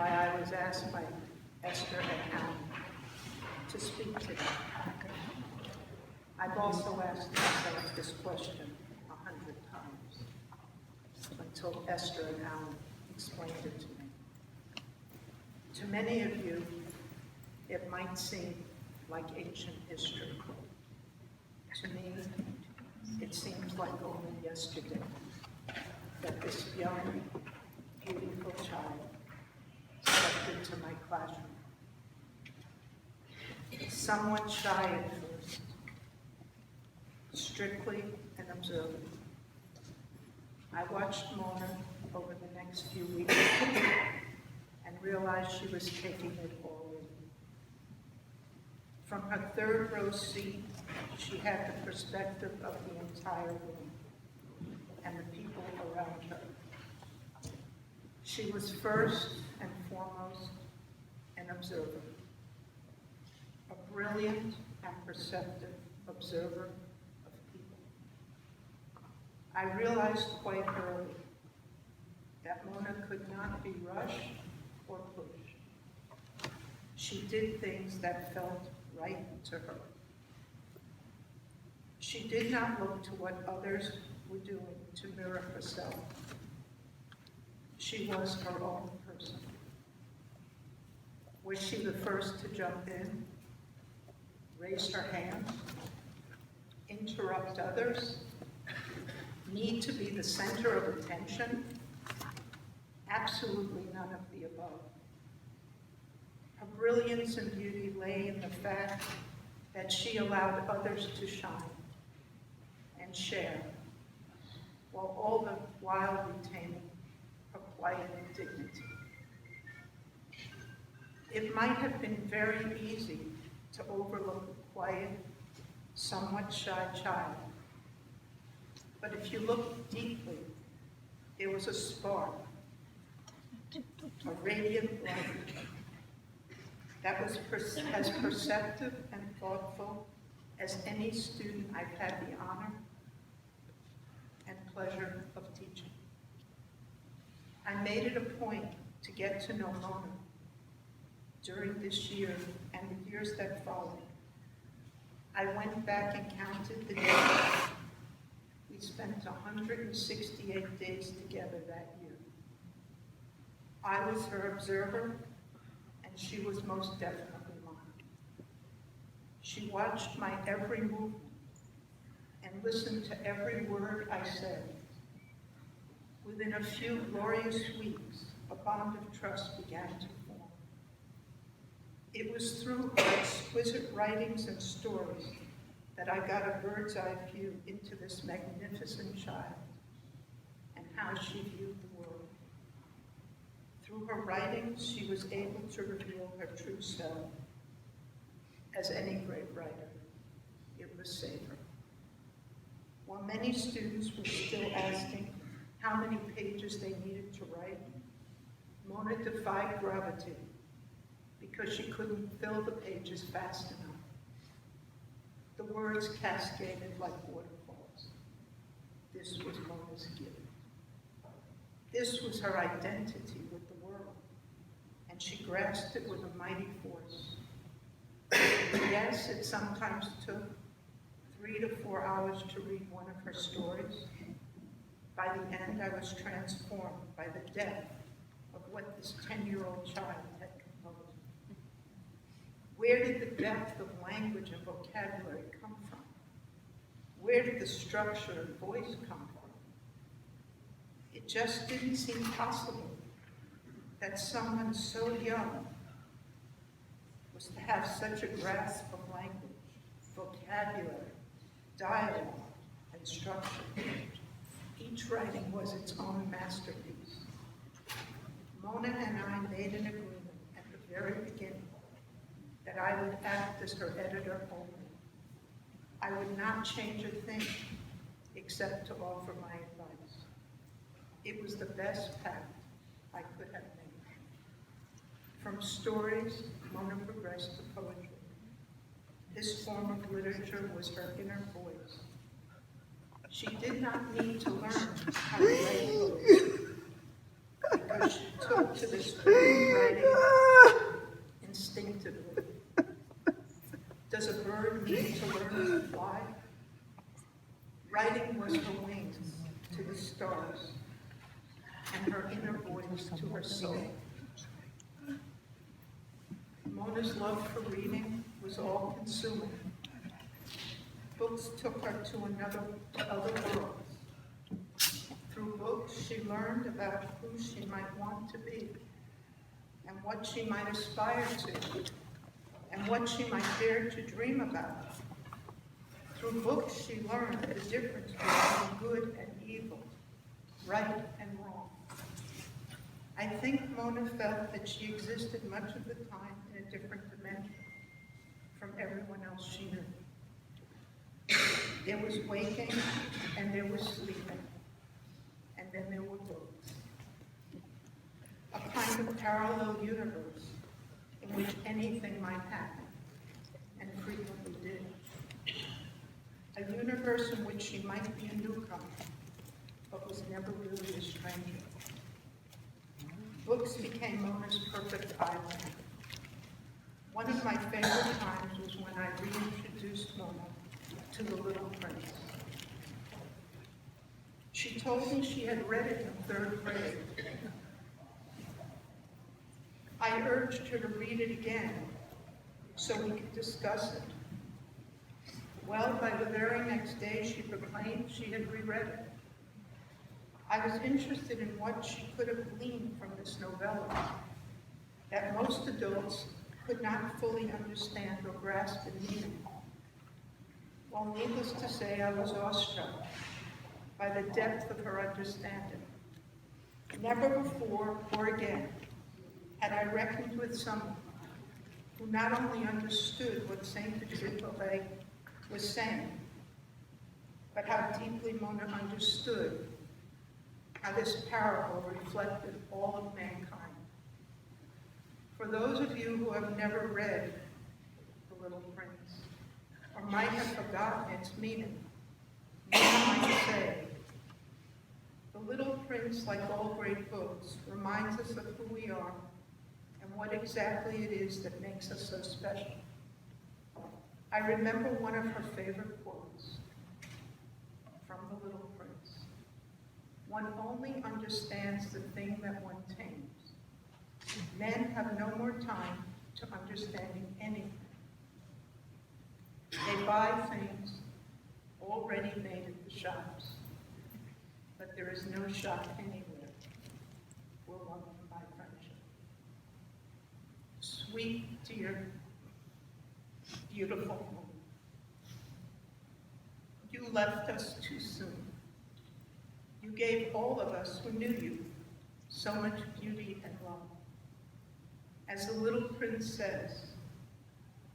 why I was asked by Esther and Alan to speak today. I've also asked myself this question 100 times until Esther and Alan explained it to me. To many of you, it might seem like ancient history. To me, it seems like only yesterday that this young, beautiful child stepped into my classroom. Somewhat shy at first, strictly an observer. I watched Mona over the next few weeks and realized she was taking it all in. From her third row seat, she had the perspective of the entire room and the people around her. She was first and foremost an observer, a brilliant and perceptive observer of people. I realized quite early that Mona could not be rushed or pushed. She did things that felt right to her. She did not look to what others were doing to mirror herself. She was her own person. Was she the first to jump in, raise her hand, interrupt others, need to be the center of attention? Absolutely none of the above. Her brilliance and beauty lay in the fact that she allowed others to shine and share, while retaining her quiet dignity. It might have been very easy to overlook a quiet, somewhat shy child, but if you look deeply, there was a spark, a radiant light that was as perceptive and thoughtful as any student I've had the honor and pleasure of teaching. I made it a point to get to know Mona during this year and the years that followed. I went back and counted the days. We spent 168 days together that year. I was her observer, and she was most definitely mine. She watched my every movement and listened to every word I said. Within a few glorious weeks, a bond of trust began to form. It was through her exquisite writings and stories that I got a bird's eye view into this magnificent child and how she viewed the world. Through her writings, she was able to reveal her true self. As any great writer, it was Safra. While many students were still asking how many pages they needed to write, Mona defied gravity because she couldn't fill the pages fast enough. The words cascaded like waterfalls. This was Mona's gift. This was her identity with the world, and she grasped it with a mighty force. Yes, it sometimes took 3 to 4 hours to read one of her stories. By the end, I was transformed by the depth of what this 10-year-old child had composed. Where did the depth of language and vocabulary come from? Where did the structure and voice come from? It just didn't seem possible that someone so young was to have such a grasp of language, vocabulary, dialogue, and structure. Each writing was its own masterpiece. Mona and I made an agreement at the very beginning that I would act as her editor only. I would not change a thing except to offer my advice. It was the best pact I could have made. From stories, Mona progressed to poetry. This form of literature was her inner voice. She did not need to learn how to write poetry because she took to this writing instinctively. Does a bird need to learn to fly? Writing was her wings to the stars, and her inner voice to her soul. Mona's love for reading was all-consuming. Books took her to other worlds. Through books, she learned about who she might want to be, and what she might aspire to, and what she might dare to dream about. Through books, she learned the difference between good and evil, right and wrong. I think Mona felt that she existed much of the time in a different dimension from everyone else she knew. There was waking, and there was sleeping, and then there were books. A kind of parallel universe in which anything might happen, and frequently did. A universe in which she might be a newcomer, but was never really a stranger. Books became Mona's perfect island. One of my favorite times was when I reintroduced Mona to The Little Prince. She told me she had read it in 3rd grade. I urged her to read it again so we could discuss it. Well, by the very next day, she proclaimed she had reread it. I was interested in what she could have gleaned from this novella that most adults could not fully understand or grasp the meaning. Well, needless to say, I was awestruck by the depth of her understanding. Never before or again had I reckoned with someone who not only understood what Saint Exupéry was saying, but how deeply Mona understood how this parable reflected all of mankind. For those of you who have never read The Little Prince, or might have forgotten its meaning, Mona might say, The Little Prince, like all great books, reminds us of who we are and what exactly it is that makes us so special. I remember one of her favorite quotes from The Little Prince. One only understands the thing that one tames. Men have no more time to understanding anything. They buy things already made at the shops, but there is no shop anywhere where one can buy friendship. Sweet, dear, beautiful woman, you left us too soon. You gave all of us who knew you so much beauty and love. As the Little Prince says,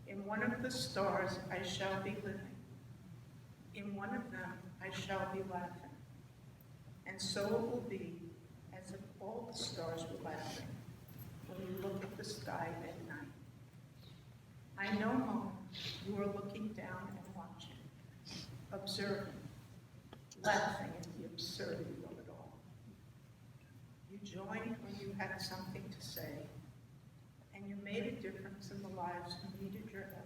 in one of the stars I shall be living. In one of them I shall be laughing. And so it will be as if all the stars were laughing when you look at the sky at night. I know, Mona, you are looking down and watching, observing, laughing at the absurdity of it all. You joined when you had something to say, and you made a difference in the lives who needed your help.